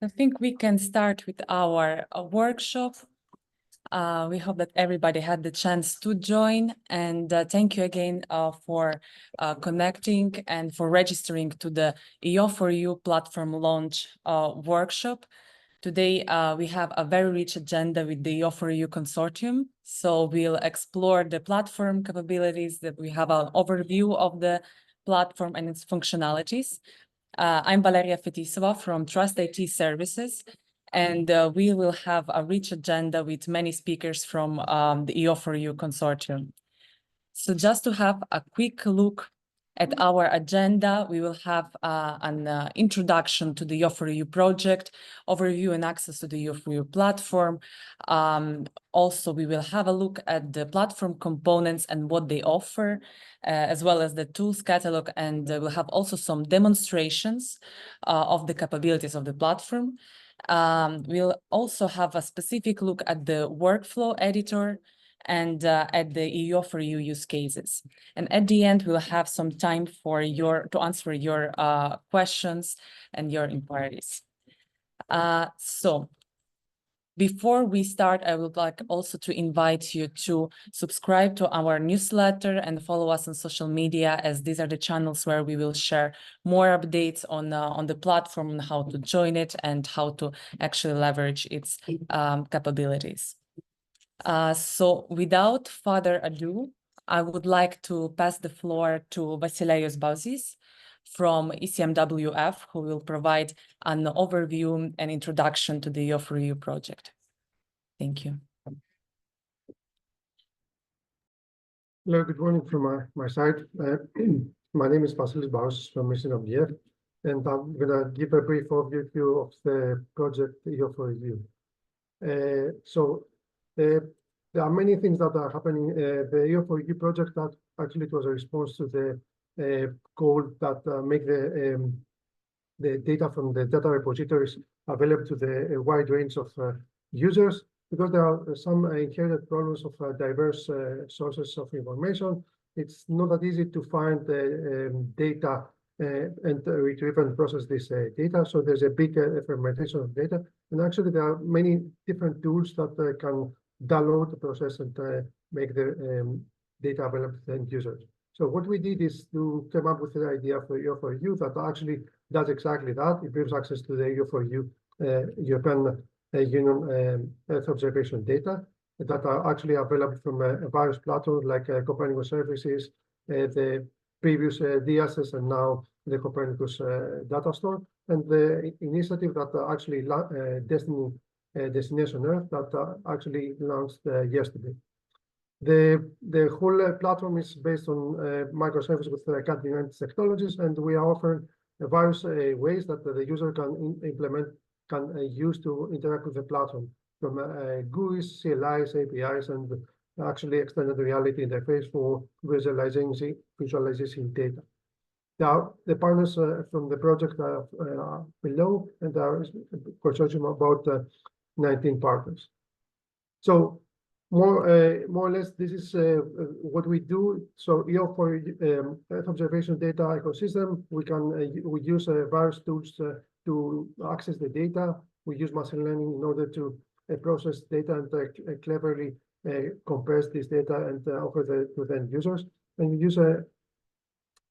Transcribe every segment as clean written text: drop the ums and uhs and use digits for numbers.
I think we can start with our workshop. We hope that everybody had the chance to join, and thank you again for connecting and for registering to the EO4EU Platform launch workshop. Today, we have a very rich agenda with the EO4EU consortium. So we'll explore the platform capabilities, that we have an overview of the platform and its functionalities. I'm Valeria Fetisova from Trust IT Services, and we will have a rich agenda with many speakers from the EO4EU consortium. So just to have a quick look at our agenda, we will have an introduction to the EO4EU project, overview and access to the EO4EU platform. Also, we will have a look at the platform components and what they offer, as well as the tools catalog, and we'll have also some demonstrations of the capabilities of the platform. We'll also have a specific look at the workflow editor and at the EO4EU use cases. And at the end, we'll have some time for to answer your questions and your inquiries. So before we start, I would like also to invite you to subscribe to our newsletter and follow us on social media, as these are the channels where we will share more updates on the platform, and how to join it and how to actually leverage its capabilities. So without further ado, I would like to pass the floor to Vasilios Bauzis from ECMWF, who will provide an overview and introduction to the EO4EU project. Thank you. Hello, good morning from my side. My name is Vasilios Bauzis from ECMWF, and I'm going to give a brief overview of the project EO4EU. There are many things that are happening. The EO4EU project, that actually was a response to the goal that make the data from the data repositories available to the wide range of users, because there are some inherent problems of diverse sources of information. It's not that easy to find the data and retrieve and process this data. So there's a big fragmentation of data. And actually, there are many different tools that can download the process and make the data available to the end users. So what we did is to come up with the idea for EO4EU that actually does exactly that. It gives access to the EO4EU European Union Earth observation data that are actually available from various platforms like Copernicus Services, the previous DSS, and now the Copernicus data store, and the initiative that actually Destination Earth that actually launched yesterday. The whole platform is based on microservices with cutting-edge technologies, and we are offering various ways that the user can use to interact with the platform, from GUIs, CLIs, APIs, and actually extended reality interface for visualizing data. Now, the partners from the project are below, and there is a consortium about 19 partners. So more or less, this is what we do. So EO4EU Earth observation data ecosystem, we use various tools to access the data. We use machine learning in order to process data and cleverly compress this data and offer to the end users. And we use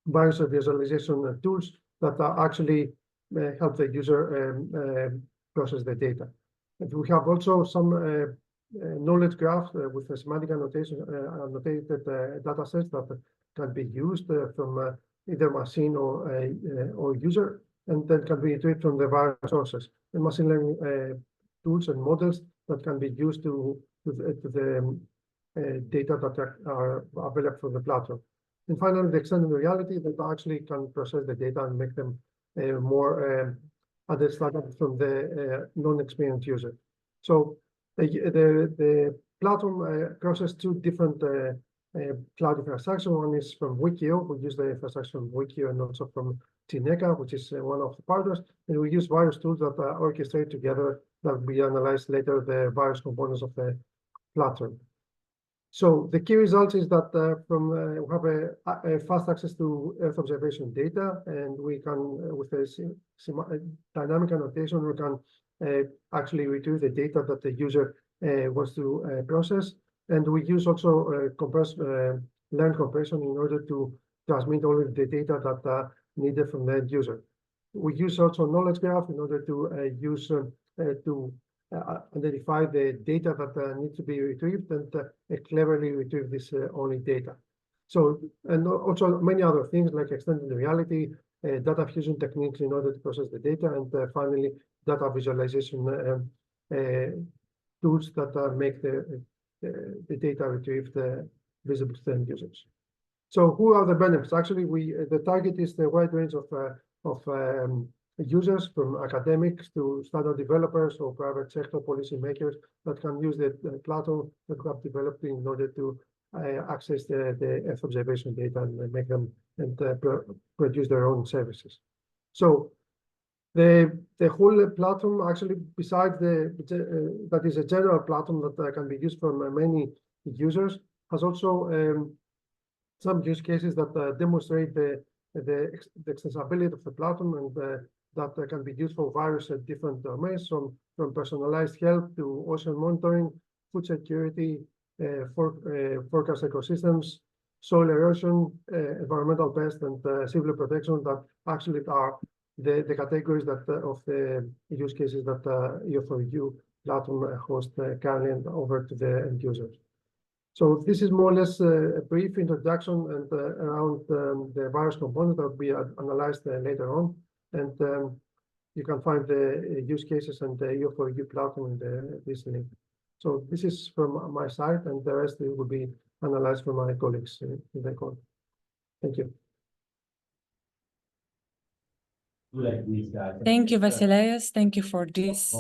various visualization tools that actually help the user process the data. And we have also some knowledge graphs with a semantic annotated data sets that can be used from either machine or user, and then can be retrieved from the various sources. And machine learning tools and models that can be used to the data that are available from the platform. And finally, the extended reality that actually can process the data and make them more understandable from the non-experienced user. So the platform processes two different cloud infrastructure. One is from Wikio. We use the infrastructure from Wikio, and also from Tineka, which is one of the partners. And we use various tools that are orchestrated together that will be analyzed later, the various components of the platform. So the key result is that we have a fast access to Earth observation data, and we can, with a dynamic annotation, we can actually retrieve the data that the user wants to process. And we use also learned compression in order to transmit all of the data that needed from the end user. We use also knowledge graph in order to use to identify the data that needs to be retrieved and cleverly retrieve this only data. So, and also many other things like extended reality, data fusion techniques in order to process the data, and finally, data visualization tools that make the data retrieved visible to end users. So who are the benefits? Actually, the target is the wide range of users, from academics to standard developers or private sector policymakers that can use the platform that we have developed in order to access the Earth observation data and make them and produce their own services. So the whole platform, actually, besides that is a general platform that can be used from many users, has also some use cases that demonstrate the extensibility of the platform, and that can be used for various different domains, from personalized health to ocean monitoring, food security, forecast ecosystems, soil erosion, environmental pests, and civil protection, that actually are the categories that of the use cases that EO4EU platform hosts currently and over to the end users. So this is more or less a brief introduction and around the various components that will be analyzed later on. And you can find the use cases and the EO4EU platform in this link. So this is from my side, and the rest will be analyzed from my colleagues in the call. Thank you. Thank you, Vasilios. Thank you for this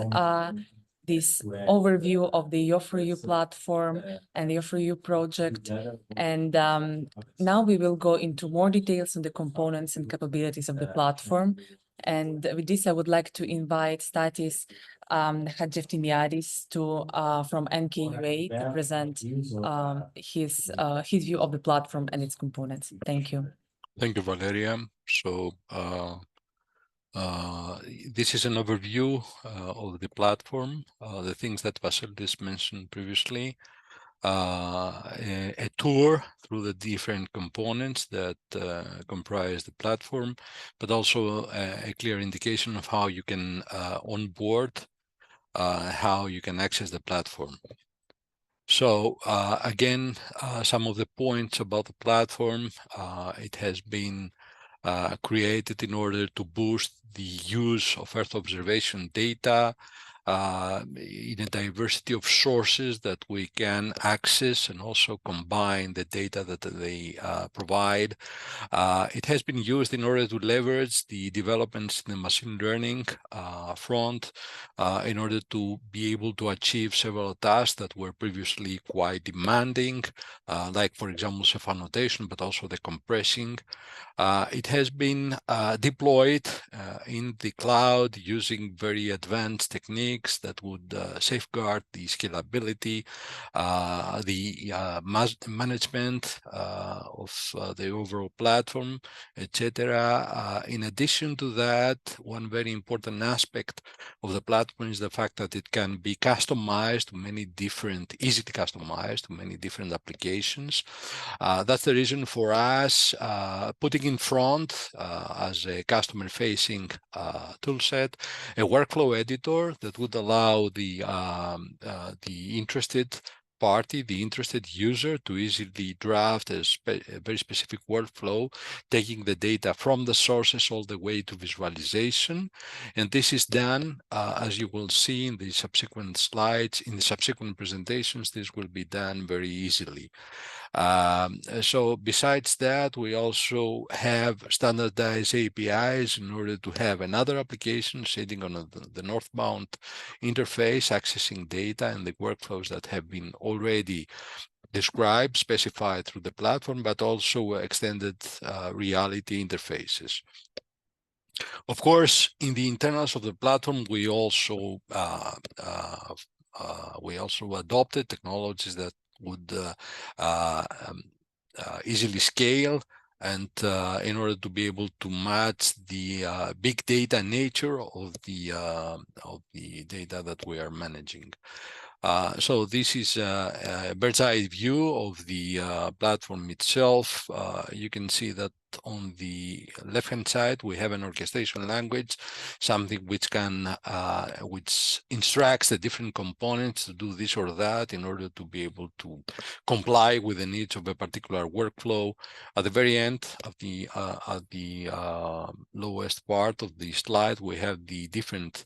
overview of the EO4EU platform and the EO4EU project. And now we will go into more details on the components and capabilities of the platform. And with this, I would like to invite Statis Hadjiftimiadis from NKUA to present his view of the platform and its components. Thank you. Thank you, Valeria. So this is an overview of the platform, the things that Vasilis mentioned previously, a tour through the different components that comprise the platform, but also a clear indication of how you can onboard, how you can access the platform. So again, some of the points about the platform: it has been created in order to boost the use of Earth observation data in a diversity of sources that we can access, and also combine the data that they provide. It has been used in order to leverage the developments in the machine learning front in order to be able to achieve several tasks that were previously quite demanding, like, for example, self-annotation, but also the compressing. It has been deployed in the cloud using very advanced techniques that would safeguard the scalability, the management of the overall platform, etc. In addition to that, one very important aspect of the platform is the fact that it can be customized to many different, easily customized to many different applications. That's the reason for us putting in front as a customer-facing toolset a workflow editor that would allow the interested party, the interested user, to easily draft a very specific workflow, taking the data from the sources all the way to visualization. And this is done, as you will see in the subsequent slides, in the subsequent presentations, this will be done very easily. So besides that, we also have standardized APIs in order to have another application sitting on the northbound interface, accessing data and the workflows that have been already described, specified through the platform, but also extended reality interfaces. Of course, in the internals of the platform, we also adopted technologies that would easily scale, and in order to be able to match the big data nature of the data that we are managing. So this is a bird's eye view of the platform itself. You can see that on the left-hand side, we have an orchestration language, something which can which instructs the different components to do this or that in order to be able to comply with the needs of a particular workflow. At the very end of the lowest part of the slide, we have the different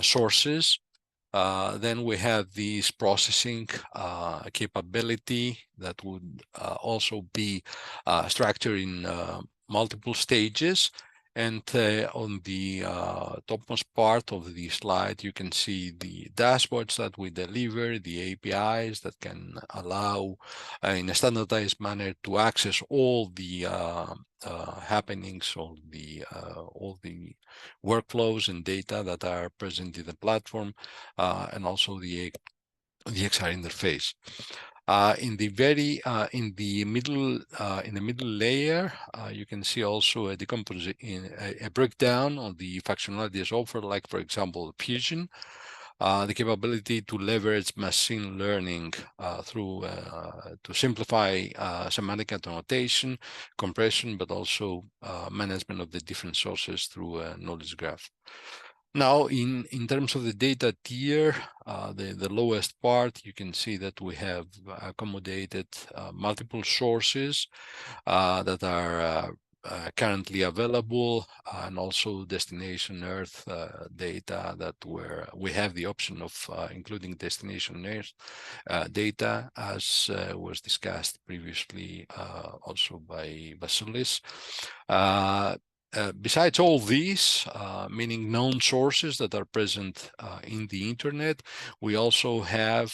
sources. Then we have this processing capability that would also be structured in multiple stages. And on the topmost part of the slide, you can see the dashboards that we deliver, the APIs that can allow in a standardized manner to access all the happenings, all the workflows and data that are present in the platform, and also the XR interface. In the middle layer, you can see also a breakdown of the functionalities offered, like for example Fusion, the capability to leverage machine learning to simplify semantic annotation, compression, but also management of the different sources through a knowledge graph. Now, in terms of the data tier, the lowest part, you can see that we have accommodated multiple sources that are currently available, and also destination Earth data that we have the option of including destination Earth data, as was discussed previously also by Vasilis. Besides all these, meaning known sources that are present in the internet, we also have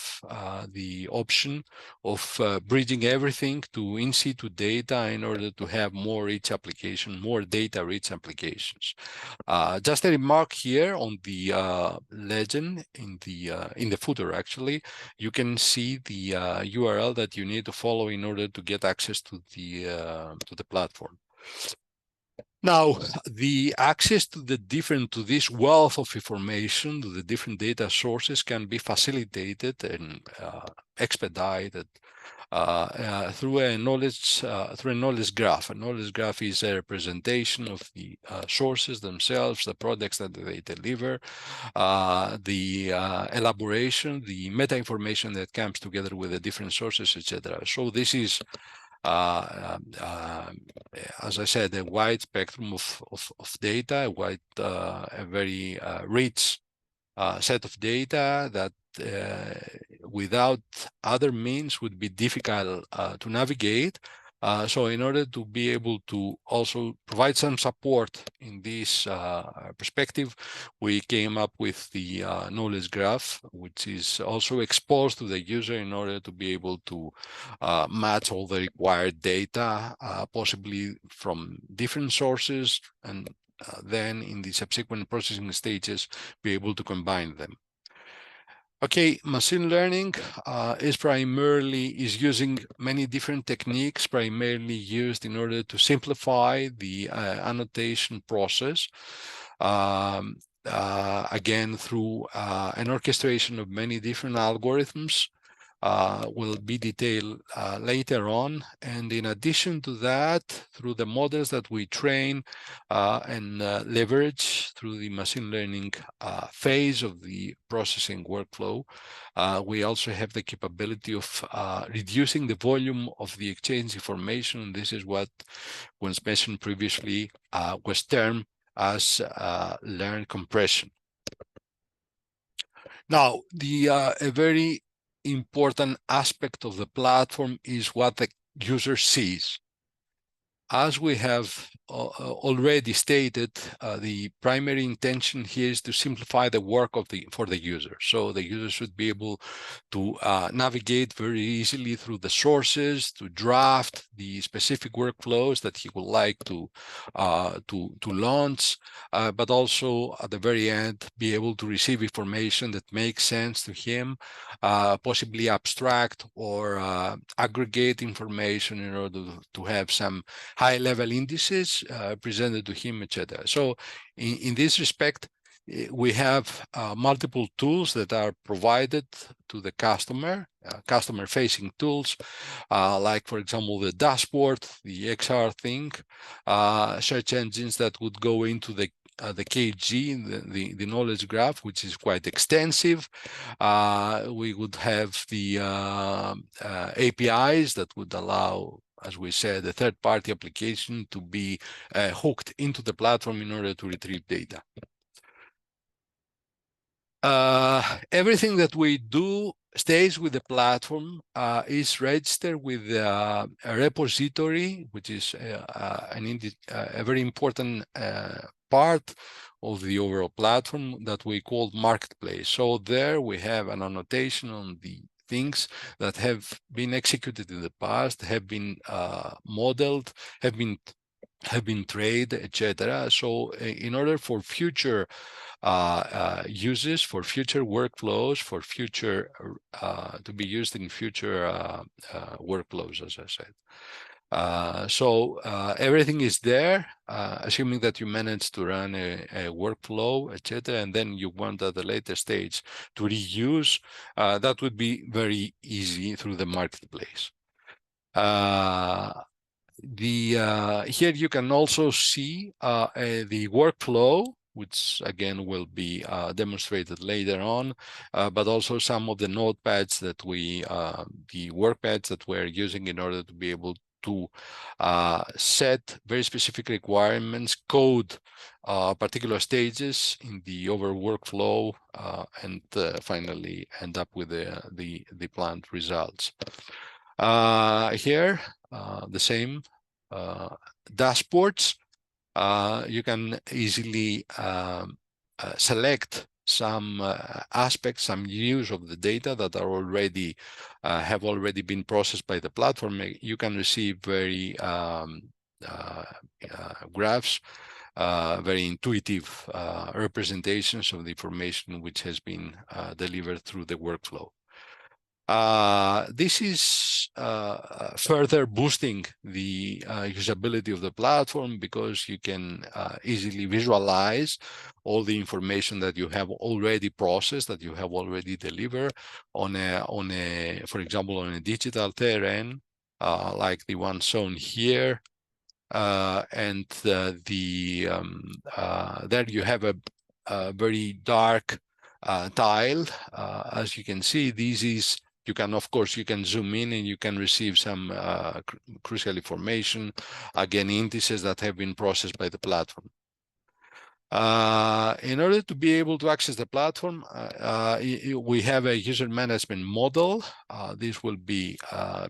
the option of bridging everything to in situ data in order to have more data-rich applications. Just a remark here on the legend in the footer. Actually, you can see the URL that you need to follow in order to get access to the platform. Now, the access to this wealth of information, to the different data sources, can be facilitated and expedited through a knowledge graph. A knowledge graph is a representation of the sources themselves, the products that they deliver, the elaboration, the meta information that comes together with the different sources, etc. So this is, as I said, a wide spectrum of data, a very rich set of data that without other means would be difficult to navigate. So in order to be able to also provide some support in this perspective, we came up with the knowledge graph, which is also exposed to the user in order to be able to match all the required data, possibly from different sources, and then in the subsequent processing stages, be able to combine them. Okay, machine learning is using many different techniques, primarily used in order to simplify the annotation process. Again, through an orchestration of many different algorithms, will be detailed later on. And in addition to that, through the models that we train and leverage through the machine learning phase of the processing workflow, we also have the capability of reducing the volume of the exchange information. This is what was mentioned previously, was termed as learn compression. Now, a very important aspect of the platform is what the user sees. As we have already stated, the primary intention here is to simplify the work for the user. So the user should be able to navigate very easily through the sources, to draft the specific workflows that he would like to launch, but also at the very end be able to receive information that makes sense to him, possibly abstract or aggregate information in order to have some high-level indices presented to him, etc. So in this respect, we have multiple tools that are provided to the customer, customer-facing tools, like, for example, the dashboard, the XR thing, search engines that would go into the KG, the knowledge graph, which is quite extensive. We would have the APIs that would allow, as we said, the third-party application to be hooked into the platform in order to retrieve data. Everything that we do stays with the platform, is registered with a repository, which is a very important part of the overall platform that we call marketplace. So there we have an annotation on the things that have been executed in the past, have been modeled, have been traded, etc. So in order for future uses, for future workflows, for future to be used in future workflows, as I said. So everything is there, assuming that you manage to run a workflow, etc., and then you want at a later stage to reuse, that would be very easy through the marketplace. Here you can also see the workflow, which again will be demonstrated later on, but also some of the notepads that the workpads that we're using in order to be able to set very specific requirements, code particular stages in the overall workflow, and finally end up with the planned results. Here, the same dashboards. You can easily select some aspects, some views of the data that are already have already been processed by the platform. You can receive very graphs, very intuitive representations of the information which has been delivered through the workflow. This is further boosting the usability of the platform, because you can easily visualize all the information that you have already processed, that you have already delivered on a, for example, on a digital terrain, like the one shown here. And there you have a very dark tile. As you can see, this is, you can, of course, you can zoom in and you can receive some crucial information, again, indices that have been processed by the platform. In order to be able to access the platform, we have a user management model. This will be,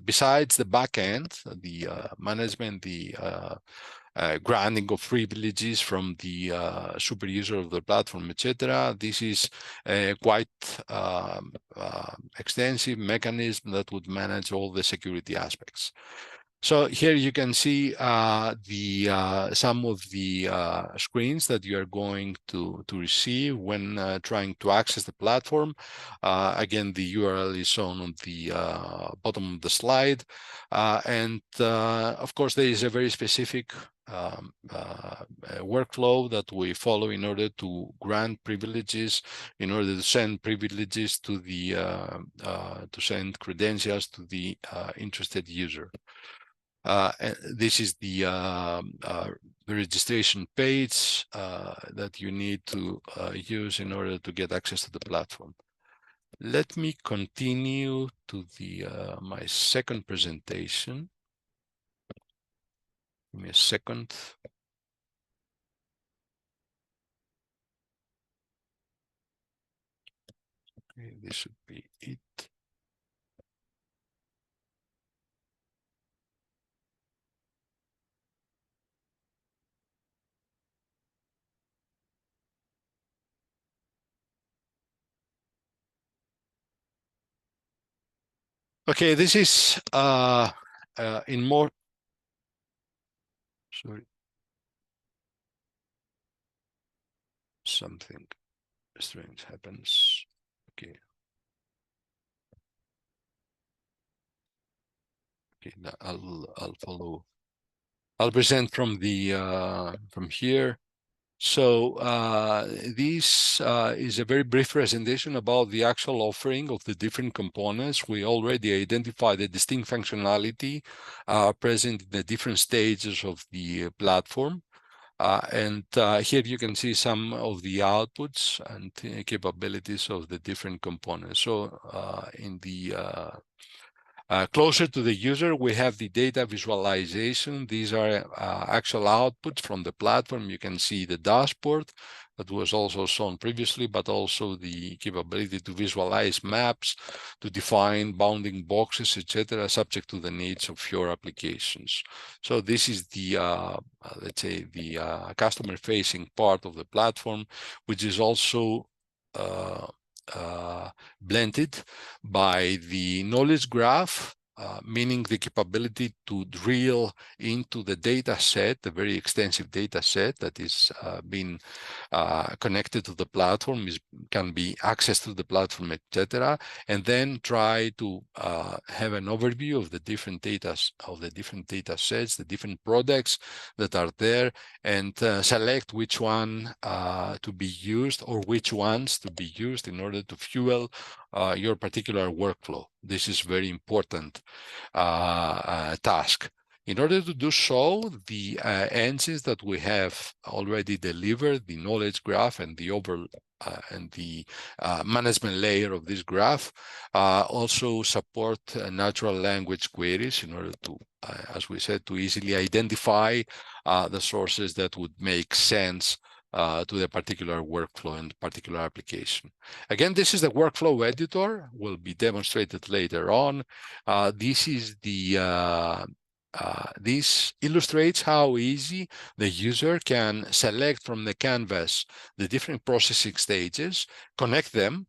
besides the backend, the management, the granting of privileges from the super user of the platform, etc. This is a quite extensive mechanism that would manage all the security aspects. So here you can see some of the screens that you are going to receive when trying to access the platform. Again, the URL is shown on the bottom of the slide. And of course, there is a very specific workflow that we follow in order to grant privileges, in order to send privileges to the to send credentials to the interested user. This is the registration page that you need to use in order to get access to the platform. Let me continue to the my second presentation. Give me a second. Okay, this should be it. Okay, this is in more. Sorry, something strange happens. Okay. Okay, I'll follow. I'll present from the from here. So this is a very brief presentation about the actual offering of the different components. We already identified the distinct functionality present in the different stages of the platform. And here you can see some of the outputs and capabilities of the different components. So in the closer to the user, we have the data visualization. These are actual outputs from the platform. You can see the dashboard that was also shown previously, but also the capability to visualize maps, to define bounding boxes, etc., subject to the needs of your applications. So this is the, let's say, the customer-facing part of the platform, which is also blended by the knowledge graph, meaning the capability to drill into the data set, the very extensive data set that is being connected to the platform, can be accessed to the platform, etc., and then try to have an overview of the different data sets, the different products that are there, and select which one to be used or which ones to be used in order to fuel your particular workflow. This is very important task. In order to do so, the engines that we have already delivered, the knowledge graph and the management layer of this graph, also support natural language queries in order to, as we said, to easily identify the sources that would make sense to the particular workflow and particular application. Again, this is the workflow editor, will be demonstrated later on. This is the this illustrates how easy the user can select from the canvas the different processing stages, connect them.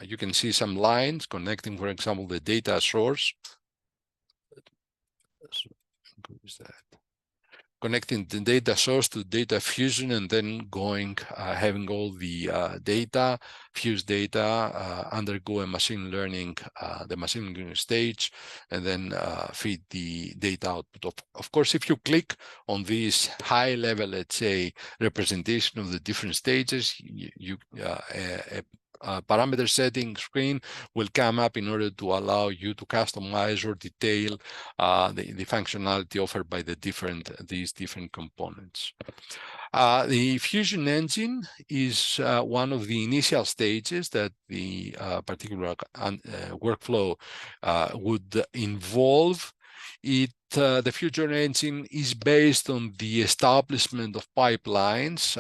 You can see some lines connecting, for example, the data source. Connecting the data source to data fusion, and then having all the data, fused data, undergo a machine learning, the machine learning stage, and then feed the data output. Of course, if you click on this high level, let's say, representation of the different stages, a parameter setting screen will come up in order to allow you to customize or detail the functionality offered by these different components. The Fusion engine is one of the initial stages that the particular workflow would involve. The Fusion engine is based on the establishment of pipelines,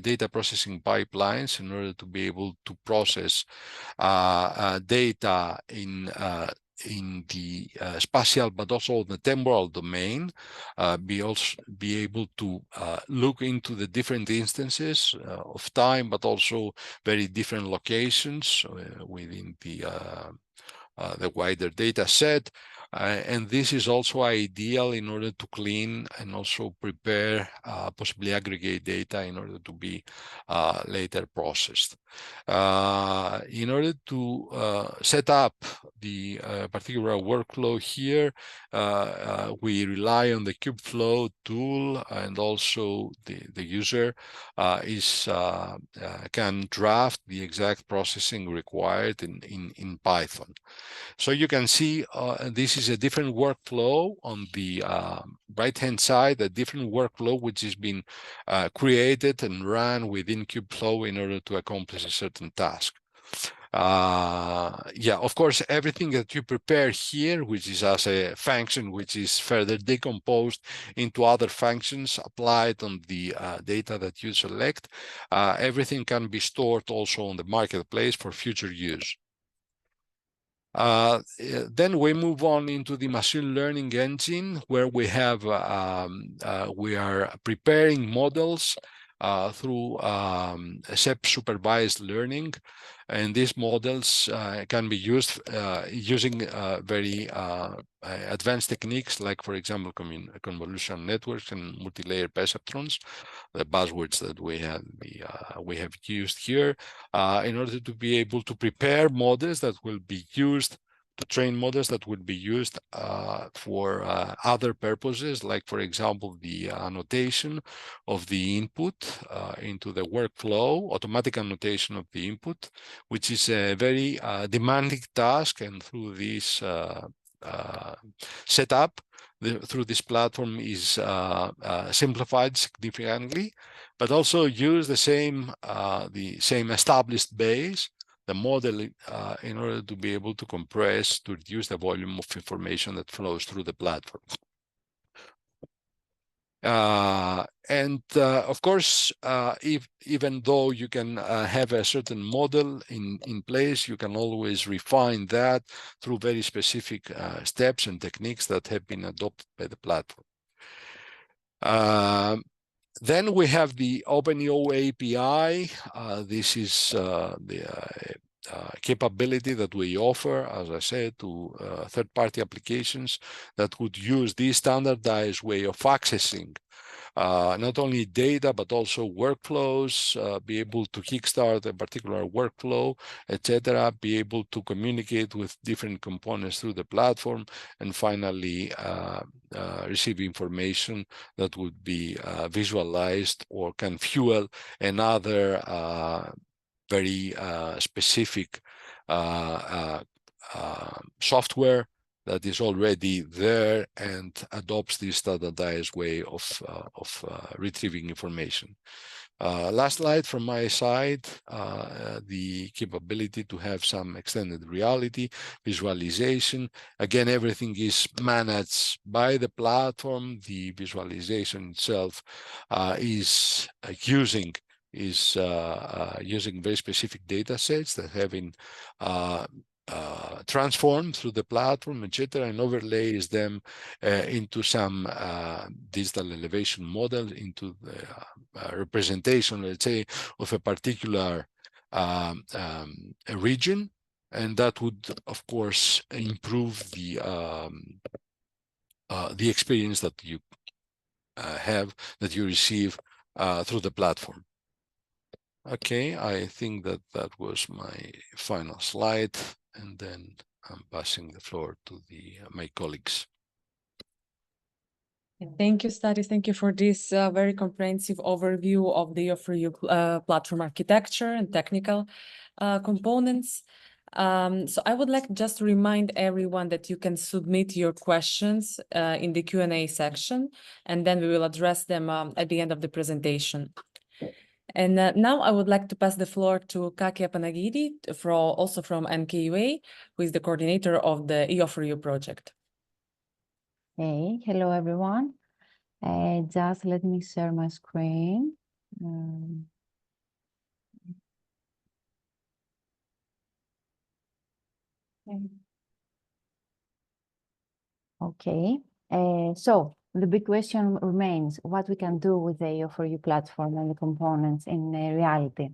data processing pipelines, in order to be able to process data in the spatial, but also the temporal domain, be able to look into the different instances of time, but also very different locations within the wider data set. And this is also ideal in order to clean and also prepare, possibly aggregate data in order to be later processed. In order to set up the particular workflow here, we rely on the Kubeflow tool, and also the user can draft the exact processing required in Python. So you can see this is a different workflow on the right-hand side, a different workflow which has been created and run within Kubeflow in order to accomplish a certain task. Yeah, of course, everything that you prepare here, which is as a function, which is further decomposed into other functions applied on the data that you select, everything can be stored also on the marketplace for future use. Then we move on into the machine learning engine, where we have we are preparing models through supervised learning. And these models can be used using very advanced techniques, like, for example, convolutional networks and multi-layer perceptrons, the buzzwords that we have used here, in order to be able to prepare models that will be used to train models that would be used for other purposes, like, for example, the annotation of the input into the workflow, automatic annotation of the input, which is a very demanding task. And through this setup, through this platform is simplified significantly, but also use the same established base, the model, in order to be able to compress, to reduce the volume of information that flows through the platform. Of course, even though you can have a certain model in place, you can always refine that through very specific steps and techniques that have been adopted by the platform. Then we have the OpenAI API. This is the capability that we offer, as I said, to third-party applications that would use this standardized way of accessing not only data, but also workflows, be able to kickstart a particular workflow, etc., be able to communicate with different components through the platform, and finally receive information that would be visualized or can fuel another very specific software that is already there and adopts this standardized way of retrieving information. Last slide from my side, the capability to have some extended reality visualization. Again, everything is managed by the platform. The visualization itself is using very specific data sets that have been transformed through the platform, etc., and overlays them into some digital elevation model, into the representation, let's say, of a particular region, and that would, of course, improve the experience that you receive through the platform. Okay, I think that was my final slide, and then I'm passing the floor to my colleagues. Thank you, Stathis. Thank you for this very comprehensive overview of the EO4EU platform architecture and technical components. So I would like just to remind everyone that you can submit your questions in the Q&A section, and then we will address them at the end of the presentation. And now I would like to pass the floor to Kakia Panagidi, also from NKUA, who is the coordinator of the EO4EU project. Hey, hello everyone. Just let me share my screen. Okay. So the big question remains what we can do with the EO4EU platform and the components in reality.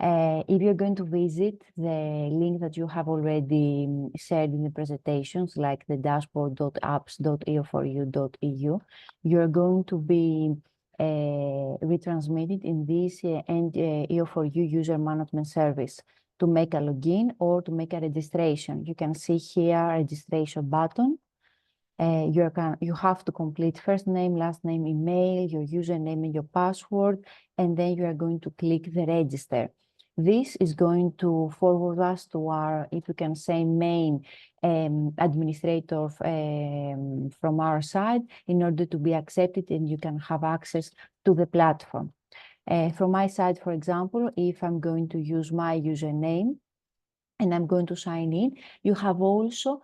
If you're going to visit the link that you have already shared in the presentations, like the dashboard.apps.eo4u.eu, you're going to be retransmitted in this EO4EU user management service to make a login or to make a registration. You can see here a registration button. You have to complete first name, last name, email, your username and your password, and then you are going to click the register. This is going to forward us to our, if you can say, main administrator from our side in order to be accepted and you can have access to the platform. From my side, for example, if I'm going to use my username and I'm going to sign in, you have also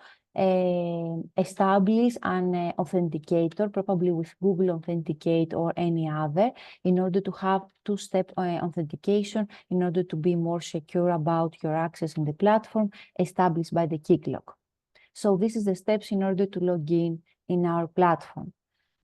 establish an authenticator, probably with Google Authenticate or any other, in order to have two-step authentication, in order to be more secure about your access in the platform, established by the key lock. So this is the steps in order to log in our platform.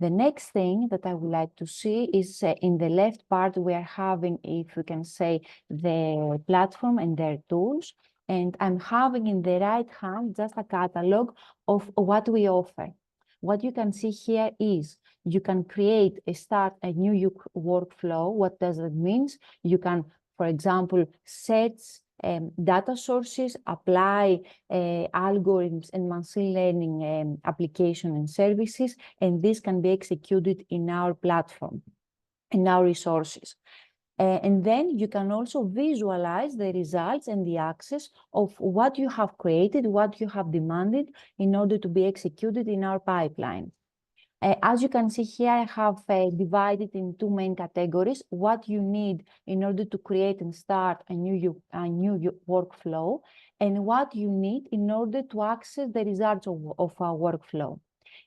The next thing that I would like to see is in the left part, we are having, if we can say, the platform and their tools. And I'm having in the right hand just a catalog of what we offer. What you can see here is you can create start a new workflow. What does that mean? You can, for example, search data sources, apply algorithms and machine learning application and services, and this can be executed in our platform, in our resources. And then you can also visualize the results and the access of what you have created, what you have demanded in order to be executed in our pipeline. As you can see here, I have divided in two main categories, what you need in order to create and start a new workflow, and what you need in order to access the results of our workflow.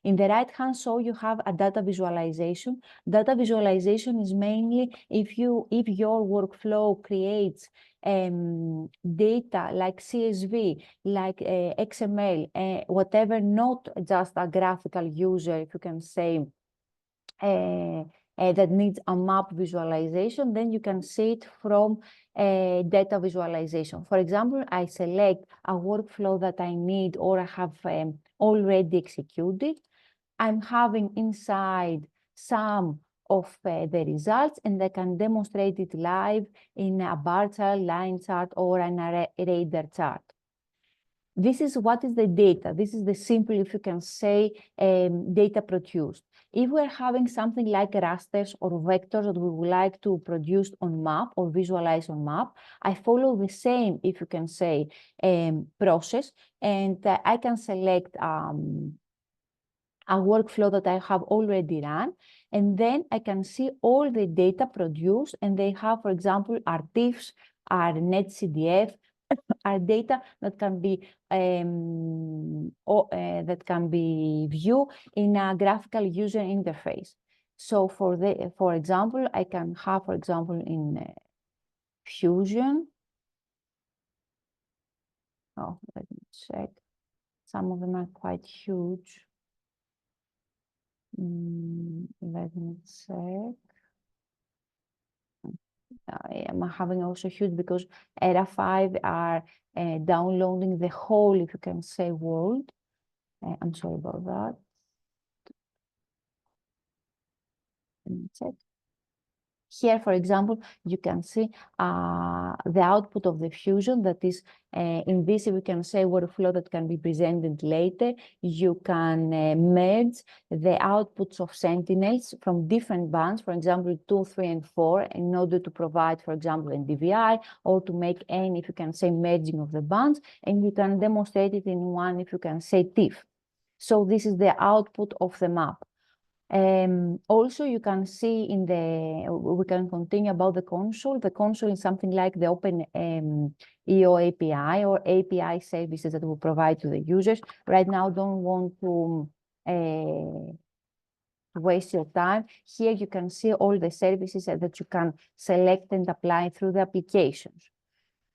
In the right-hand side, you have a data visualization. Data visualization is mainly if your workflow creates data like CSV, like XML, whatever, not just a graphical user, if you can say, that needs a map visualization, then you can see it from data visualization. For example, I select a workflow that I need or I have already executed. I'm having inside some of the results, and I can demonstrate it live in a bar chart, line chart, or an radar chart. This is what is the data. This is the simple, if you can say, data produced. If we're having something like rasters or vectors that we would like to produce on map or visualize on map, I follow the same, if you can say, process, and I can select a workflow that I have already run, and then I can see all the data produced, and they have, for example, our TIFFs, our NetCDF, our data that can be viewed in a graphical user interface. So for example, I can have, for example, in Fusion. Oh, let me check. Some of them are quite huge. Let me check. I am having also huge because ERA 5 are downloading the whole, if you can say, world. I'm sorry about that. Let me check. Here, for example, you can see the output of the Fusion that is in this, if we can say, workflow that can be presented later. You can merge the outputs of Sentinels from different bands, for example, 2, 3, and 4, in order to provide, for example, NDVI, or to make any, if you can say, merging of the bands, and you can demonstrate it in one, if you can say, TIFF. So this is the output of the map. Also, you can see in we can continue about the console. The console is something like the OpenAI EO API or API services that we provide to the users. Right now, don't want to waste your time. Here, you can see all the services that you can select and apply through the applications.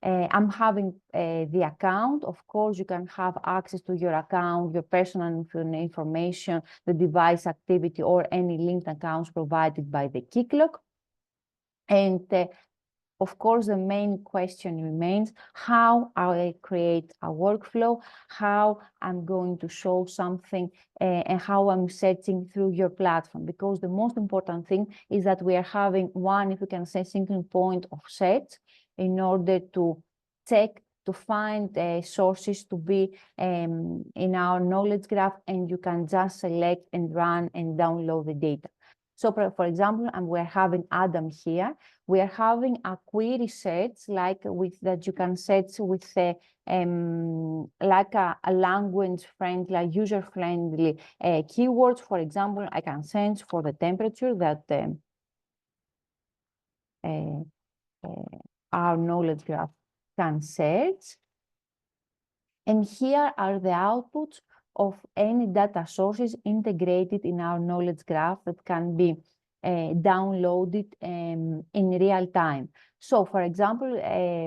I'm having the account. Of course, you can have access to your account, your personal information, the device activity, or any linked accounts provided by the Keycloak. And of course, the main question remains how I create a workflow, how I'm going to show something, and how I'm searching through your platform. Because the most important thing is that we are having one, if you can say, single point of search in order to check, to find sources to be in our knowledge graph, and you can just select and run and download the data. So for example, we're having Adam here. We are having a query search like that you can search with like a language-friendly, user-friendly keywords. For example, I can search for the temperature that our knowledge graph can search. And here are the outputs of any data sources integrated in our knowledge graph that can be downloaded in real time. So, for example,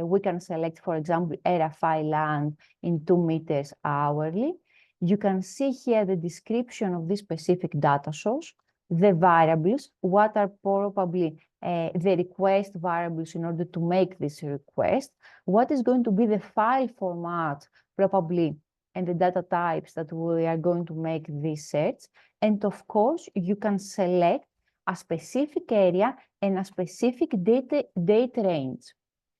we can select, for example, ERA5 land in 2 meters hourly. You can see here the description of this specific data source. the variables, what are probably the request variables in order to make this request, what is going to be the file format probably, and the data types that we are going to make this search. And of course, you can select a specific area and a specific data range.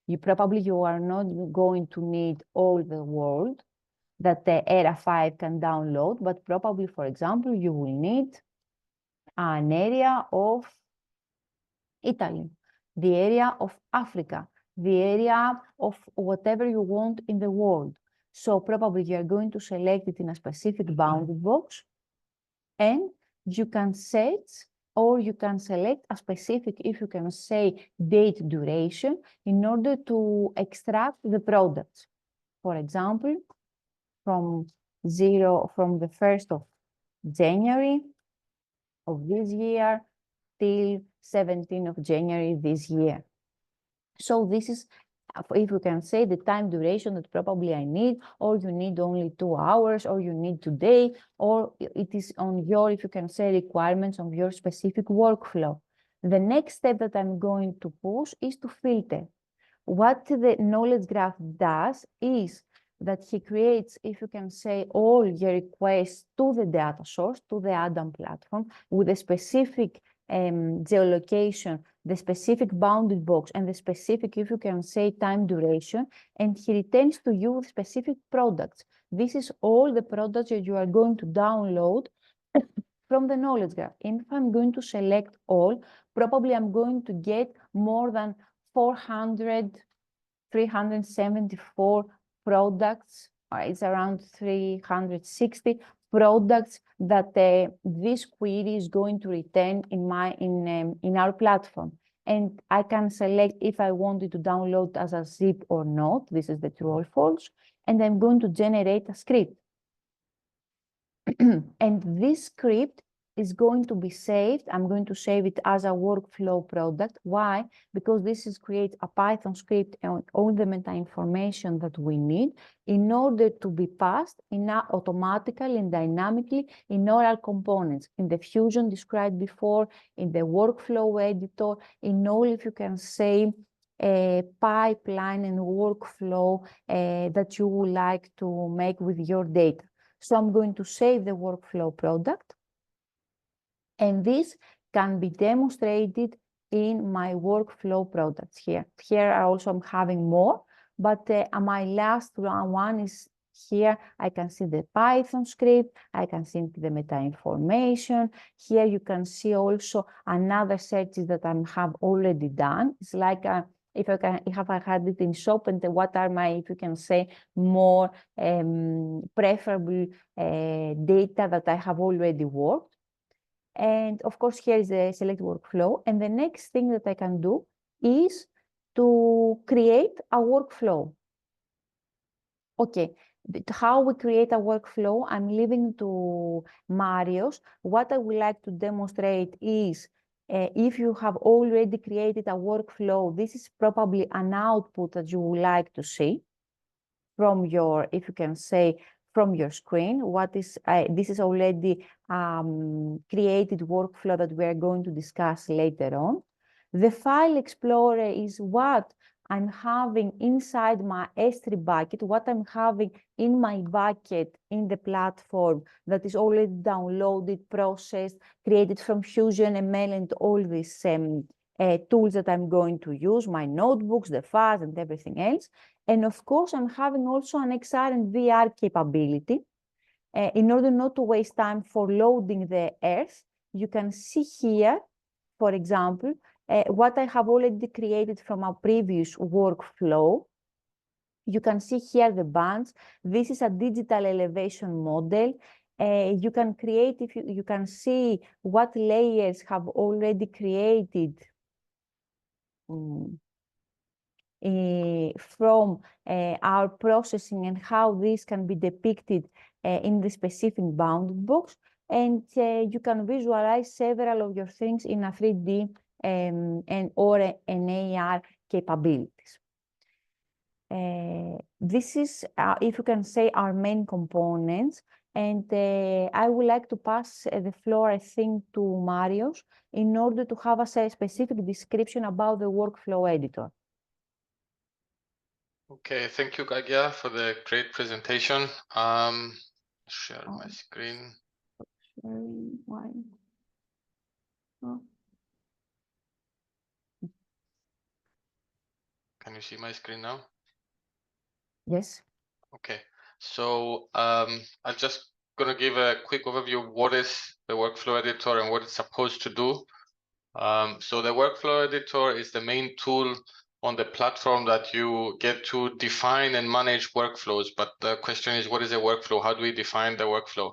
You are not going to need all the world that the Era 5 can download, but probably, for example, you will need an area of Italy, the area of Africa, the area of whatever you want in the world. So probably you are going to select it in a specific bounded box, and you can search, or you can select a specific, if you can say, date duration in order to extract the products. For example, from the 1st of January of this year till 17th of January this year. So this is, if you can say, the time duration that probably I need, or you need only 2 hours, or you need today, or it is on your, if you can say, requirements of your specific workflow. The next step that I'm going to push is to filter. What the knowledge graph does is that he creates, if you can say, all your requests to the data source, to the Adam platform, with a specific geolocation, the specific bounded box, and the specific, if you can say, time duration, and he returns to you with specific products. This is all the products that you are going to download from the knowledge graph. And if I'm going to select all, probably I'm going to get more than 374 products. It's around 360 products that this query is going to return in our platform. And I can select if I wanted to download as a zip or not. This is the true or false. And I'm going to generate a script. And this script is going to be saved. I'm going to save it as a workflow product. Why? Because this is create a Python script and all the meta information that we need in order to be passed automatically and dynamically in all our components, in the Fusion described before, in the workflow editor, in all, if you can say, pipeline and workflow that you would like to make with your data. So I'm going to save the workflow product. And this can be demonstrated in my workflow products here. Here I also am having more, but my last one is here. I can see the Python script. I can see the meta information. Here you can see also another searches that I have already done. It's like if I had it in shop, and what are my, if you can say, more preferable data that I have already worked. And of course, here is the select workflow. And the next thing that I can do is to create a workflow. Okay, how we create a workflow, I'm leaving to Marios. What I would like to demonstrate is if you have already created a workflow, this is probably an output that you would like to see from your, if you can say, from your screen. What is this is already created workflow that we are going to discuss later on. The file explorer is what I'm having inside my S3 bucket, what I'm having in my bucket in the platform that is already downloaded, processed, created from Fusion, ML, and all these tools that I'm going to use, my notebooks, the files, and everything else. And of course, I'm having also an XR and VR capability. In order not to waste time for loading the earth, you can see here, for example, what I have already created from a previous workflow. You can see here the bands. This is a digital elevation model. You can create, if you can see what layers have already created from our processing, and how this can be depicted in the specific bounded box. And you can visualize several of your things in a 3D or an AR capabilities. this is, if you can say, our main components. And I would like to pass the floor, I think, to Marios in order to have a specific description about the workflow editor. Okay, thank you, Gagia, for the great presentation. Share my screen. Can you see my screen now? Yes. Okay, so I'm just going to give a quick overview of what is the workflow editor and what it's supposed to do. So the workflow editor is the main tool on the platform that you get to define and manage workflows. But the question is, what is a workflow? How do we define the workflow?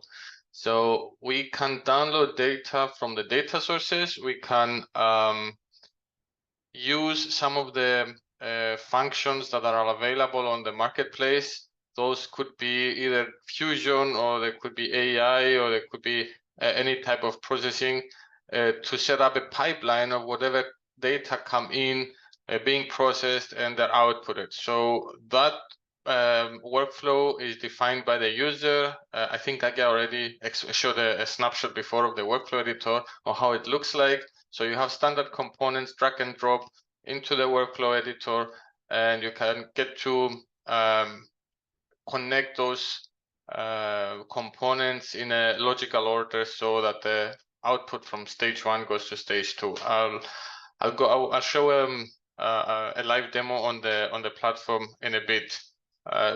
So we can download data from the data sources. We can use some of the functions that are available on the marketplace. Those could be either Fusion, or they could be AI, or they could be any type of processing to set up a pipeline of whatever data come in, being processed, and they're outputted. So that workflow is defined by the user. I think I already showed a snapshot before of the workflow editor or how it looks like. So you have standard components, drag and drop into the workflow editor, and you can get to connect those components in a logical order so that the output from stage 1 goes to stage 2. I'll show a live demo on the platform in a bit.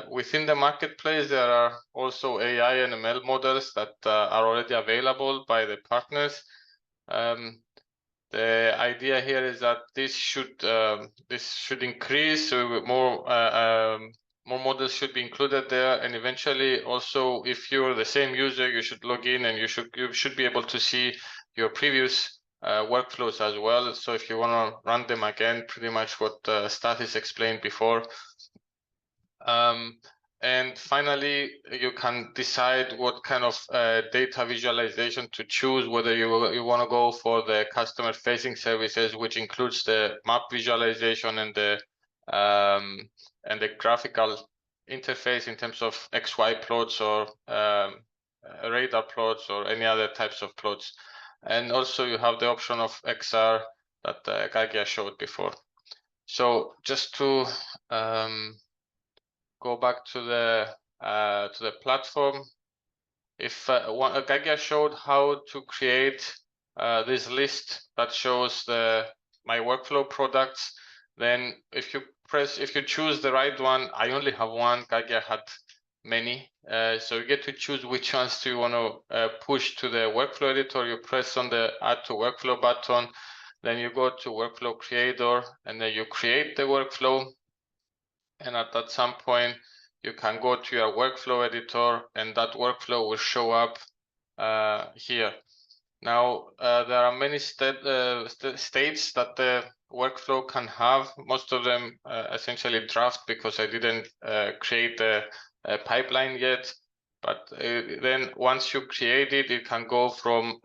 Within the marketplace, there are also AI and ML models that are already available by the partners. The idea here is that this should increase, so more models should be included there, and eventually also, if you're the same user, you should log in and you should be able to see your previous workflows as well. So if you want to run them again, pretty much what Stathis explained before. And finally, you can decide what kind of data visualization to choose, whether you want to go for the customer-facing services, which includes the map visualization and the graphical interface in terms of XY plots or radar plots or any other types of plots. And also you have the option of XR that Gagia showed before. So just to go back to the platform. If Gagia showed how to create this list that shows my workflow products, then if you choose the right one, I only have one. Gagia had many, so you get to choose which ones do you want to push to the workflow editor. You press on the Add to Workflow button, then you go to Workflow Creator, and then you create the workflow. And at some point, you can go to your workflow editor, and that workflow will show up here. Now, there are many states that the workflow can have. Most of them essentially draft, because I didn't create a pipeline yet. But then once you create it, it can go from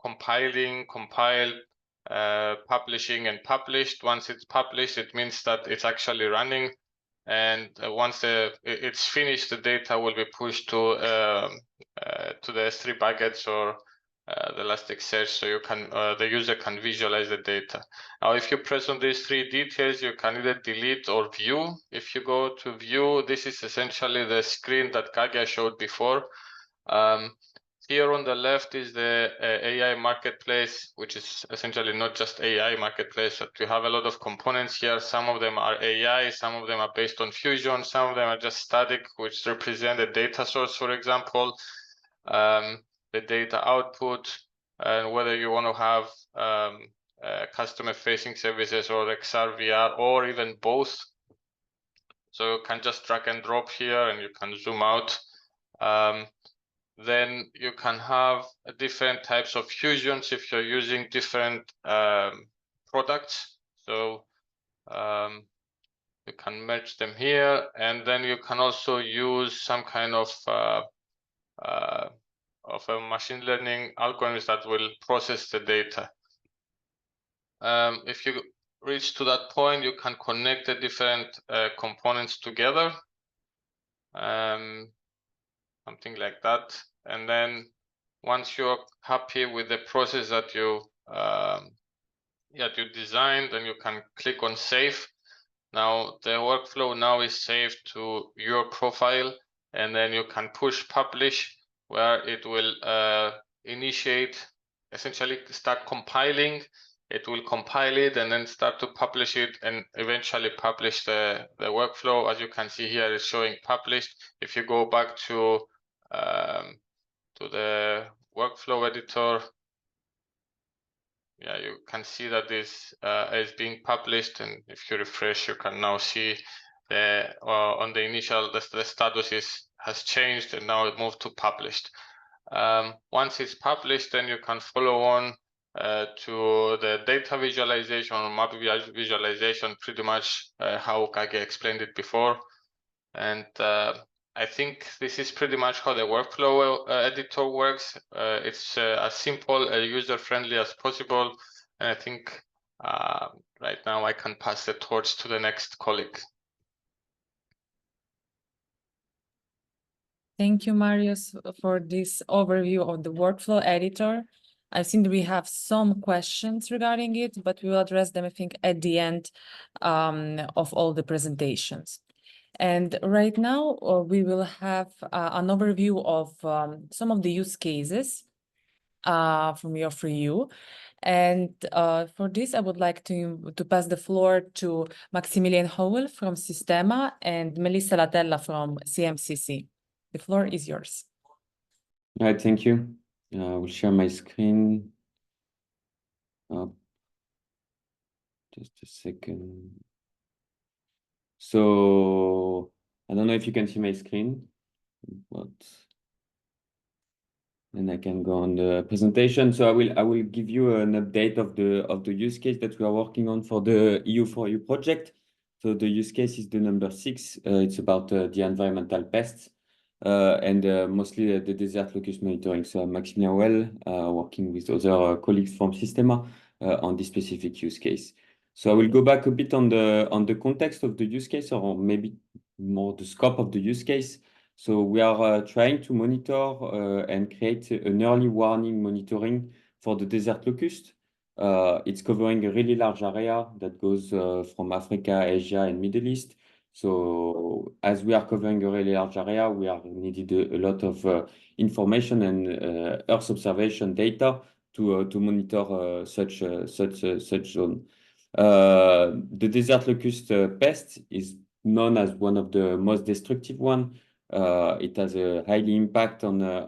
compile, publishing, and published. Once it's published, it means that it's actually running, and once it's finished, the data will be pushed to the S3 buckets or the Elasticsearch, so you can the user can visualize the data. Now, if you press on these 3 details, you can either delete or view. If you go to view, this is essentially the screen that Gagia showed before. Here on the left is the AI marketplace, which is essentially not just AI marketplace, but we have a lot of components here. Some of them are AI, some of them are based on Fusion, some of them are just static, which represent a data source, for example, the data output, and whether you want to have customer-facing services or XR, VR, or even both. So you can just drag and drop here, and you can zoom out. Then you can have different types of fusions if you're using different products. So you can merge them here, and then you can also use some kind of a machine learning algorithms that will process the data. If you reach to that point, you can connect the different components together, something like that. And then once you're happy with the process that you designed, then you can click on save. Now the workflow now is saved to your profile, and then you can push publish, where it will initiate, essentially start compiling. It will compile it and then start to publish it, and eventually publish the workflow. As you can see here, it's showing published. If you go back to the workflow editor, yeah, you can see that this is being published, and if you refresh, you can now see on the initial the status has changed, and now it moved to published. Once it's published, then you can follow on to the data visualization or map visualization, pretty much how Kage explained it before. And I think this is pretty much how the workflow editor works. It's as simple, user-friendly as possible. And I think right now I can pass the torch to the next colleague. Thank you, Marius, for this overview of the workflow editor. I think we have some questions regarding it, but we will address them, I think, at the end of all the presentations. And right now, we will have an overview of some of the use cases from EO4EU. And for this, I would like to pass the floor to Maximilian Howell from Sistema and Melissa Latella from CMCC. The floor is yours. All right, thank you. I will share my screen. Just a second. So I don't know if you can see my screen, but then I can go on the presentation. So I will give you an update of the use case that we are working on for the EO4EU project. So the use case is the number 6. It's about the environmental pests. And mostly the desert locust monitoring. So Maximilian working with other colleagues from Sistema on this specific use case. So I will go back a bit on the context of the use case, or maybe more the scope of the use case. So we are trying to monitor and create an early warning monitoring for the desert locust. It's covering a really large area that goes from Africa, Asia, and Middle East. So as we are covering a really large area, we are needed a lot of information and Earth observation data to monitor such zone. The desert locust pest is known as one of the most destructive one. It has a highly impact on the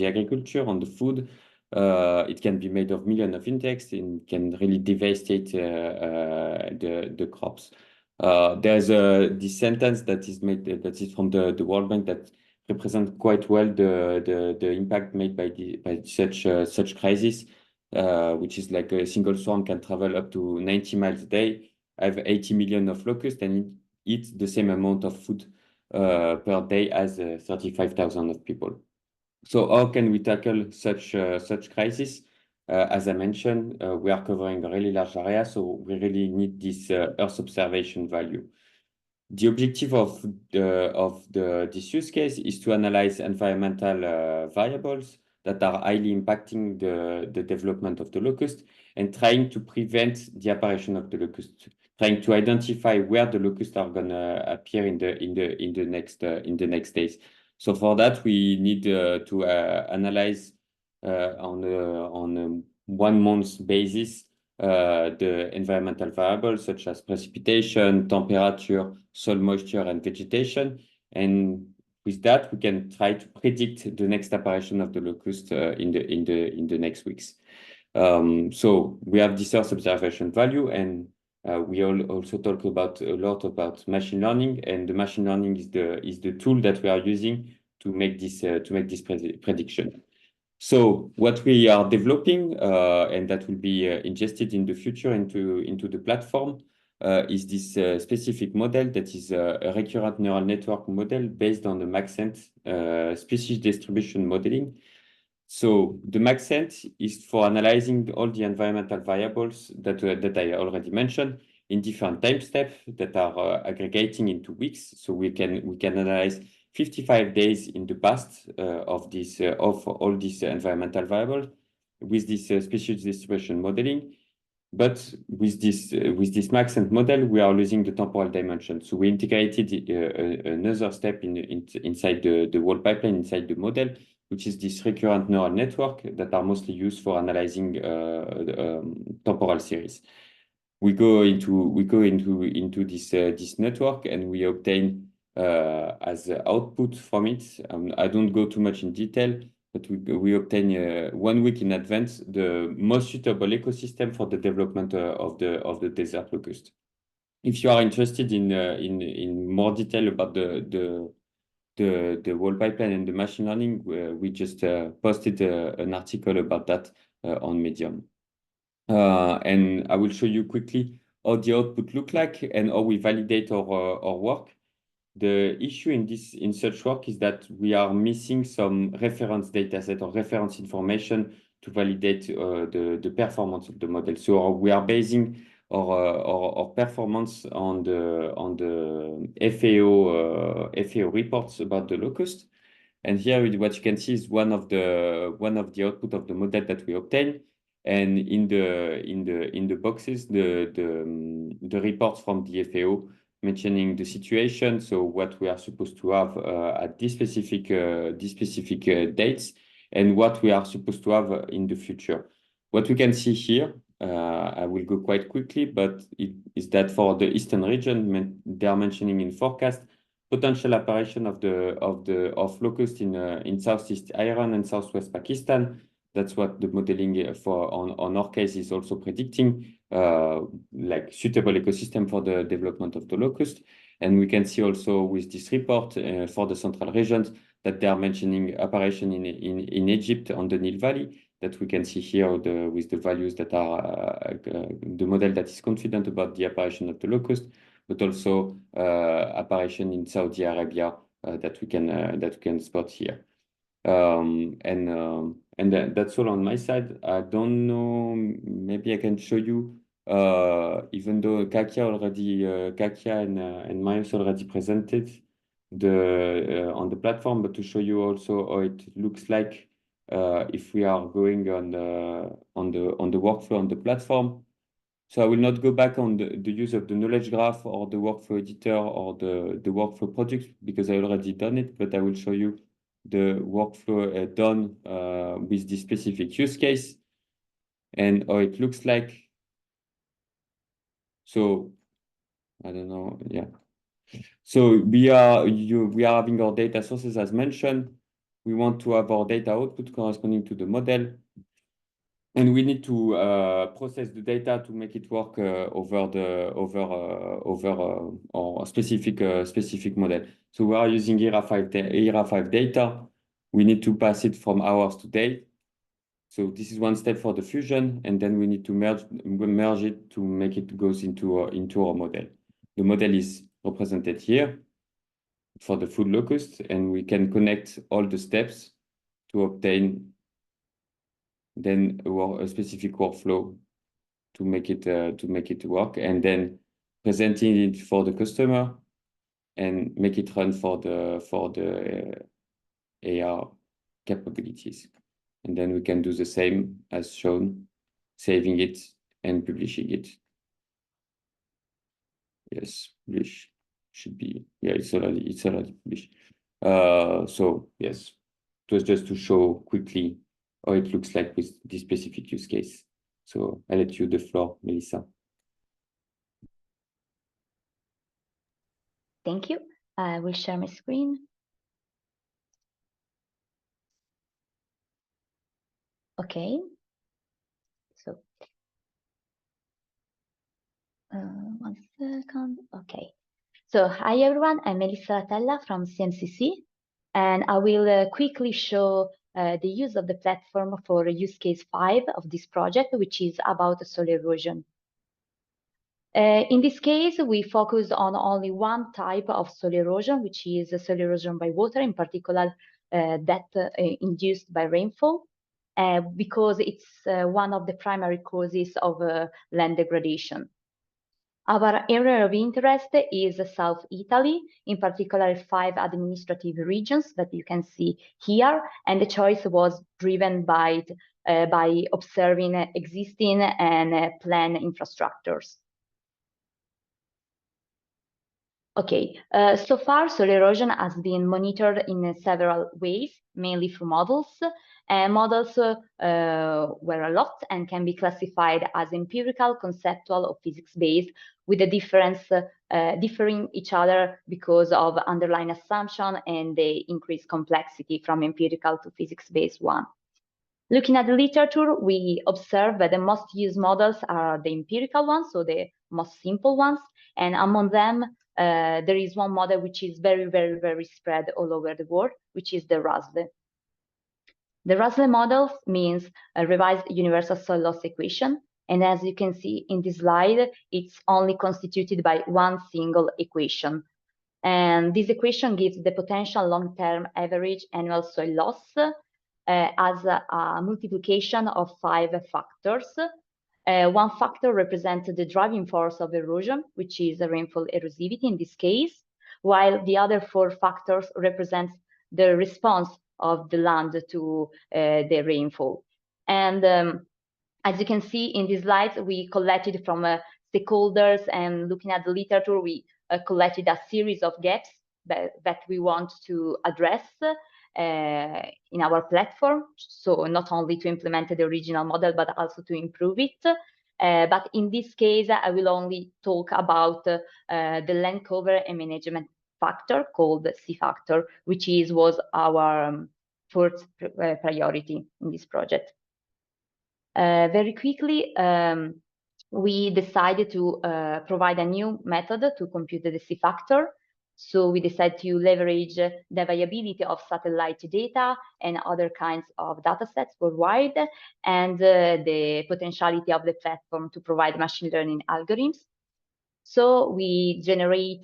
agriculture, on the food. It can be made of millions of insects and can really devastate the crops. There's this sentence that is made that is from the World Bank that represents quite well the impact made by such crisis, which is like a single swarm can travel up to 90 miles a day, have 80 million of locusts, and it eats the same amount of food per day as 35,000 of people. So how can we tackle such crisis? As I mentioned, we are covering a really large area, so we really need this Earth observation value. The objective of this use case is to analyze environmental variables that are highly impacting the development of the locust and trying to prevent the apparition of the locust, trying to identify where the locusts are gonna appear in the next days. So for that, we need to analyze on a 1 month basis the environmental variables such as precipitation, temperature, soil moisture, and vegetation. And with that, we can try to predict the next apparition of the locust in the next weeks. So we have this Earth observation value, and we also talk a lot about machine learning, and the machine learning is the tool that we are using to make this prediction. So what we are developing, and that will be ingested in the future into the platform, is this specific model that is a recurrent neural network model based on the Maxent species distribution modeling. So the maxent is for analyzing all the environmental variables that I already mentioned in different time steps that are aggregating into weeks. So we can analyze 55 days in the past of all these environmental variables with this species distribution modeling. But with this maxent model, we are losing the temporal dimension. So we integrated another step inside the whole pipeline, inside the model, which is this recurrent neural network that are mostly used for analyzing temporal series. We go into this network and we obtain as output from it. I don't go too much in detail, but we obtain 1 week in advance the most suitable ecosystem for the development of the desert locust. If you are interested in more detail about the whole pipeline and the machine learning, we just posted an article about that on Medium. And I will show you quickly how the output look like and how we validate our work. The issue in such work is that we are missing some reference data set or reference information to validate the performance of the model. So we are basing our performance on the FAO reports about the locust. And here what you can see is one of the output of the model that we obtain. And in the boxes, the reports from the FAO mentioning the situation, so what we are supposed to have at this specific dates, and what we are supposed to have in the future. What we can see here, I will go quite quickly, but it is that for the eastern region, they are mentioning in forecast potential apparition of locust in southeast Iran and southwest Pakistan. That's what the modeling on our case is also predicting, like suitable ecosystem for the development of the locust. And we can see also with this report for the central regions that they are mentioning apparition in Egypt on the Nile Valley, that we can see here with the values that are the model that is confident about the apparition of the locust, but also apparition in Saudi Arabia that we can spot here. And that's all on my side. I don't know, maybe I can show you, even though Kakia and Marius already presented on the platform, but to show you also how it looks like if we are going on the workflow on the platform. So I will not go back on the use of the knowledge graph or the workflow editor or the workflow project because I already done it, but I will show you the workflow done with this specific use case and how it looks like. So I don't know, yeah. So we are having our data sources as mentioned. We want to have our data output corresponding to the model. And we need to process the data to make it work over our specific model. So we are using ERA5 data. We need to pass it from hours to day. So this is one step for the fusion, and then we need to merge it to make it goes into our model. The model is represented here for the full locust, and we can connect all the steps to obtain then a specific workflow to make it work, and then presenting it for the customer and make it run for the AR capabilities. And then we can do the same as shown, saving it and publishing it. Yes, publish should be, yeah, it's already published. So yes, it was just to show quickly how it looks like with this specific use case. So I'll let you the floor, Melissa. Thank you. I will share my screen. Okay. So, 1 second. Okay. So, hi everyone. I'm Melissa Latella from CMCC, and I will quickly show the use of the platform for use case 5 of this project, which is about soil erosion. In this case, we focus on only one type of soil erosion, which is soil erosion by water, in particular that induced by rainfall. because it's one of the primary causes of land degradation. Our area of interest is South Italy, in particular 5 administrative regions that you can see here, and the choice was driven by observing existing and planned infrastructures. Okay, so far soil erosion has been monitored in several ways, mainly through models. Models were a lot and can be classified as empirical, conceptual, or physics-based, with the difference differing each other because of underlying assumption and the increased complexity from empirical to physics-based one. Looking at the literature, we observe that the most used models are the empirical ones, so the most simple ones, and among them, there is one model which is very spread all over the world, which is the RASL. The RASL model means a revised universal soil loss equation, and as you can see in this slide, it's only constituted by one single equation. And this equation gives the potential long-term average annual soil loss as a multiplication of 5 factors. One factor represents the driving force of erosion, which is rainfall erosivity in this case, while the other 4 factors represent the response of the land to the rainfall. And as you can see in these slides, we collected from stakeholders, and looking at the literature, we collected a series of gaps that we want to address in our platform. So not only to implement the original model, but also to improve it. But in this case, I will only talk about the land cover and management factor called C factor, which was our first priority in this project. Very quickly, we decided to provide a new method to compute the C factor. So we decided to leverage the availability of satellite data and other kinds of data sets worldwide, and the potentiality of the platform to provide machine learning algorithms. So we generate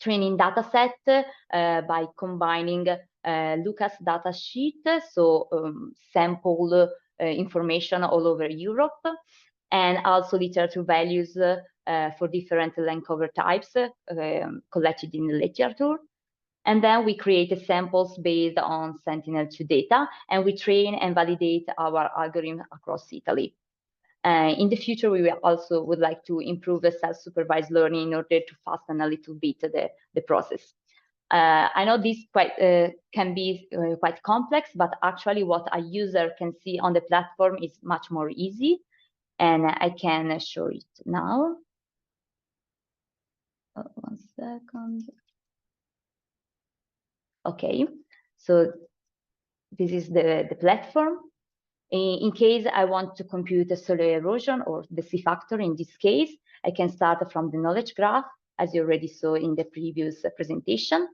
training data set by combining locust data sheet, so sample information all over Europe, and also literature values for different land cover types collected in the literature. And then we create samples based on Sentinel-2 data, and we train and validate our algorithm across Italy. In the future, we will also would like to improve the self-supervised learning in order to fasten a little bit the process. I know this can be quite complex, but actually what a user can see on the platform is much more easy, and I can show it now. Oh, 1 second. Okay, so this is the platform. In case I want to compute the soil erosion or the C factor in this case, I can start from the knowledge graph, as you already saw in the previous presentation.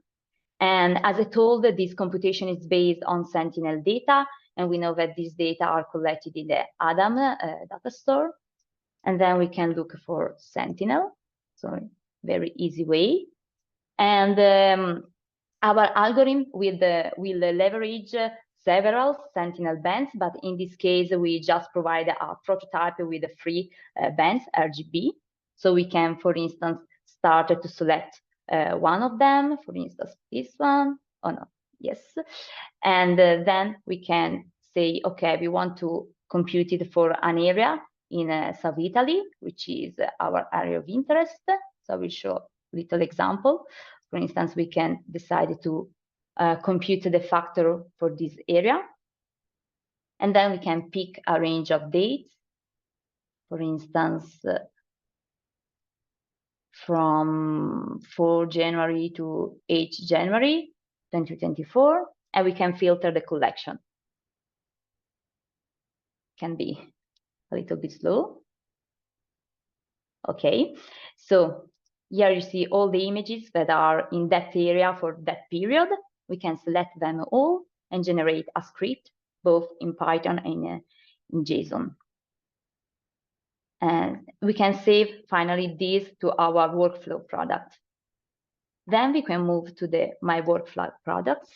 And as I told, this computation is based on Sentinel data, and we know that these data are collected in the Adam data store. And then we can look for Sentinel, so very easy way. And our algorithm will leverage several Sentinel bands, but in this case, we just provide a prototype with the free bands, RGB. So we can, for instance, start to select one of them, for instance, this one. Oh no, yes. And then we can say, okay, we want to compute it for an area in South Italy, which is our area of interest. So I will show a little example. For instance, we can decide to compute the factor for this area. And then we can pick a range of dates. For instance, from 4 January to 8 January 2024, and we can filter the collection. Can be a little bit slow. Okay, so here you see all the images that are in that area for that period. We can select them all and generate a script, both in Python and in JSON. And we can save finally this to our workflow product. Then we can move to the My Workflow products.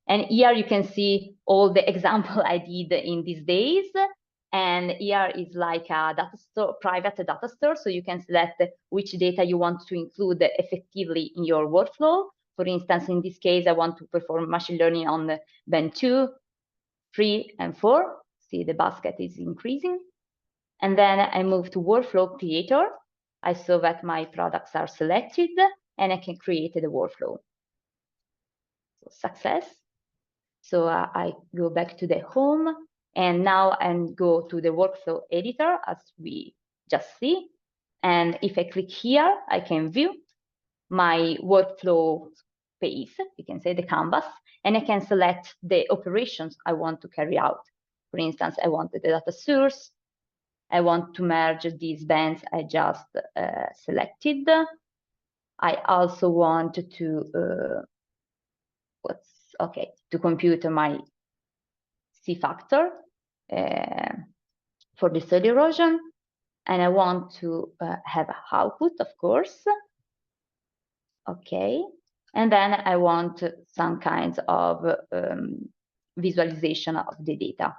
And here you can see all the example I did in these days. And here is like a data store, private data store. So you can select which data you want to include effectively in your workflow. For instance, in this case, I want to perform machine learning on the band 2, 3, and 4. See, the basket is increasing. And then I move to Workflow Creator. I saw that my products are selected, and I can create the workflow. So success. So I go back to the home, and now I go to the workflow editor, as we just see. And if I click here, I can view my workflow space, you can say the canvas, and I can select the operations I want to carry out. For instance, I want the data source. I want to merge these bands I just selected. I also want to to compute my C factor for the soil erosion, and I want to have output, of course. Okay, and then I want some kinds of visualization of the data.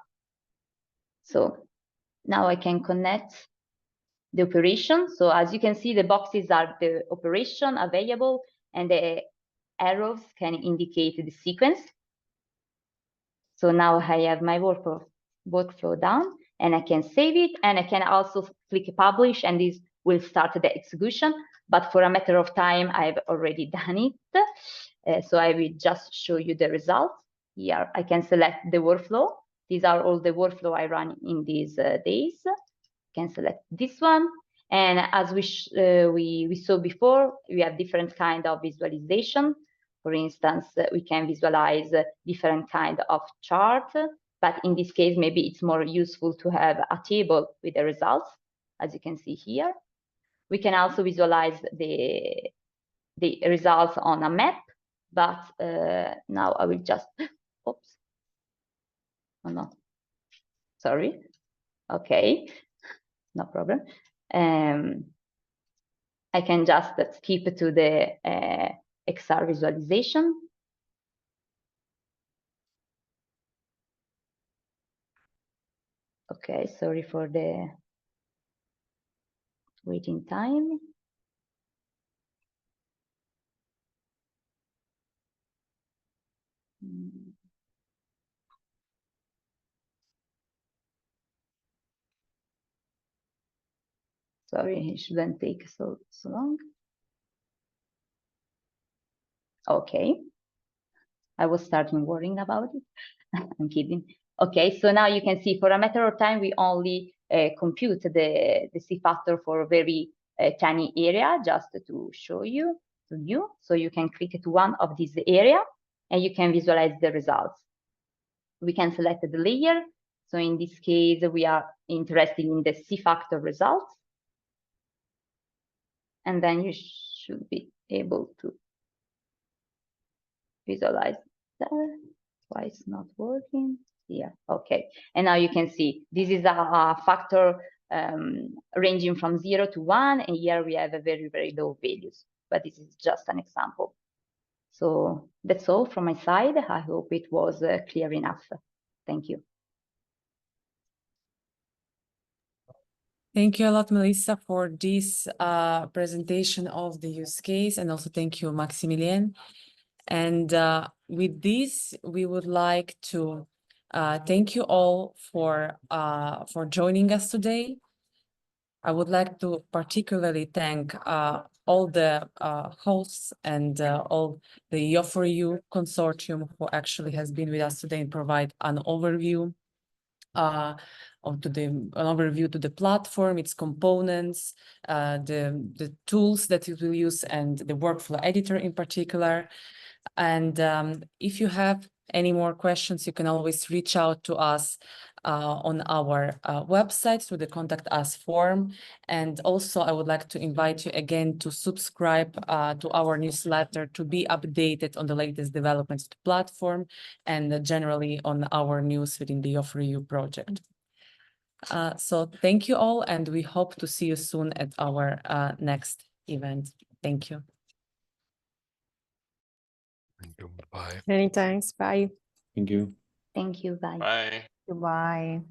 So now I can connect the operation. So as you can see, the boxes are the operation available, and the arrows can indicate the sequence. So now I have my workflow done, and I can save it, and I can also click publish, and this will start the execution. But for a matter of time, I've already done it. So I will just show you the results. Here I can select the workflow. These are all the workflow I run in these days. I can select this one. And as we saw before, we have different kind of visualization. For instance, we can visualize different kind of chart, but in this case, maybe it's more useful to have a table with the results, as you can see here. We can also visualize the results on a map, but now I will just, oops, oh no, sorry, okay, no problem. I can just skip to the XR visualization. Okay, sorry for the waiting time. Sorry, it shouldn't take so long. Okay, I was starting worrying about it. I'm kidding. Okay, so now you can see for a matter of time, we only compute the C factor for a very tiny area, just to show you to you. So you can click to one of these area, and you can visualize the results. We can select the layer. So in this case, we are interested in the C factor results. And then you should be able to visualize that. Why it's not working? Yeah, okay. And now you can see this is a factor ranging from 0 to 1, and here we have a very, very low values, but this is just an example. So that's all from my side. I hope it was clear enough. Thank you. Thank you a lot, Melissa, for this presentation of the use case, and also thank you, Maximilien. And with this, we would like to thank you all for joining us today. I would like to particularly thank all the hosts and all the EO4EU consortium who actually has been with us today and provide an overview to the platform, its components, the tools that it will use, and the workflow editor in particular. And if you have any more questions, you can always reach out to us on our website through the Contact Us form. And also, I would like to invite you again to subscribe to our newsletter to be updated on the latest developments of the platform and generally on our news within the EO4EU project. So thank you all, and we hope to see you soon at our next event. Thank you. Thank you. Bye. Many thanks. Bye. Thank you. Thank you, guys. Bye. Goodbye.